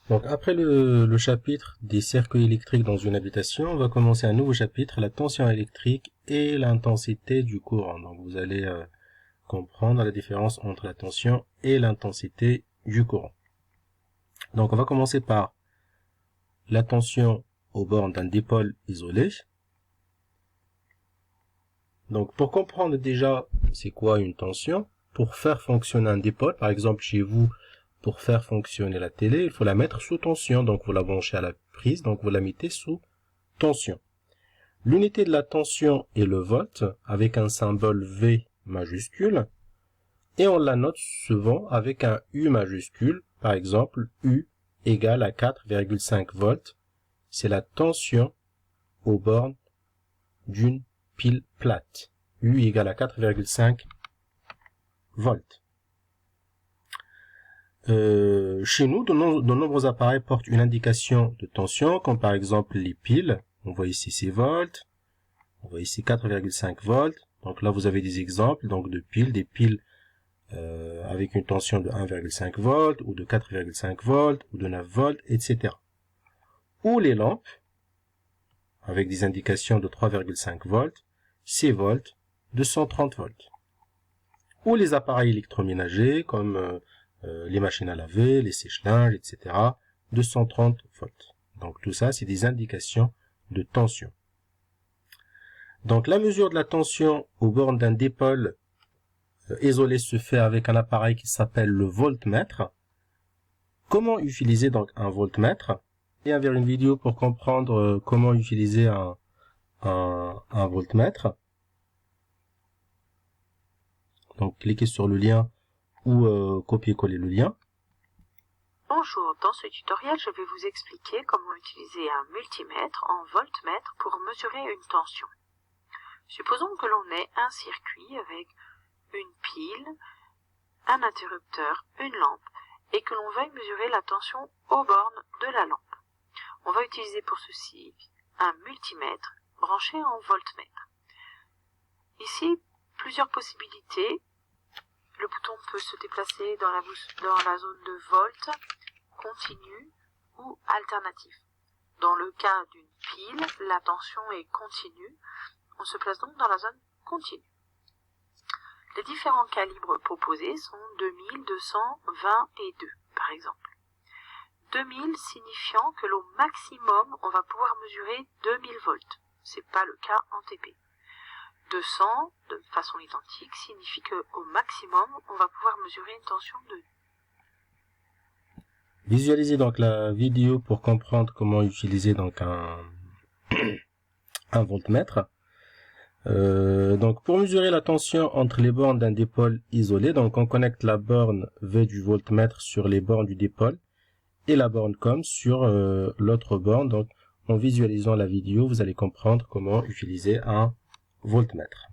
Donc après le chapitre des circuits électriques dans une habitation, on va commencer un nouveau chapitre, la tension électrique et l'intensité du courant. Donc vous allez comprendre la différence entre la tension et l'intensité du courant. Donc on va commencer par la tension aux bornes d'un dipôle isolé. Donc pour comprendre déjà c'est quoi une tension, pour faire fonctionner un dipôle, par exemple chez vous, pour faire fonctionner la télé, il faut la mettre sous tension. Donc vous la branchez à la prise, donc vous la mettez sous tension. L'unité de la tension est le volt, avec un symbole V majuscule, et on la note souvent avec un U majuscule. Par exemple, U égale à 4,5 volts. C'est la tension aux bornes d'une pile plate. U égale à 4,5 volts. Chez nous, de nombreux appareils portent une indication de tension, comme par exemple les piles. On voit ici 6 volts, on voit ici 4,5 volts. Donc là, vous avez des exemples donc de piles, des piles avec une tension de 1,5 volts, ou de 4,5 volts, ou de 9 volts, etc. Ou les lampes, avec des indications de 3,5 volts, 6 volts, 230 volts. Ou les appareils électroménagers, comme les machines à laver, les sèche-linges, etc. 230 volts. Donc tout ça, c'est des indications de tension. Donc la mesure de la tension aux bornes d'un dipôle isolé se fait avec un appareil qui s'appelle le voltmètre. Comment utiliser donc un voltmètre? Il y a une vidéo pour comprendre comment utiliser un voltmètre. Donc cliquez sur le lien ou copier-coller le lien. Bonjour, dans ce tutoriel, je vais vous expliquer comment utiliser un multimètre en voltmètre pour mesurer une tension. Supposons que l'on ait un circuit avec une pile, un interrupteur, une lampe, et que l'on veuille mesurer la tension aux bornes de la lampe. On va utiliser pour ceci un multimètre branché en voltmètre. Ici, plusieurs possibilités. Le bouton peut se déplacer dans la zone de volt, continu ou alternatif. Dans le cas d'une pile, la tension est continue. On se place donc dans la zone continue. Les différents calibres proposés sont 2000, 200, 20 et 2, par exemple. 2000 signifiant que au maximum, on va pouvoir mesurer 2000 volts. C'est pas le cas en TP. 200, de façon identique, signifie qu'au maximum, on va pouvoir mesurer une tension de... Visualisez donc la vidéo pour comprendre comment utiliser donc un voltmètre. Donc pour mesurer la tension entre les bornes d'un dipôle isolé, donc on connecte la borne V du voltmètre sur les bornes du dipôle et la borne COM sur l'autre borne. Donc en visualisant la vidéo, vous allez comprendre comment utiliser un voltmètre.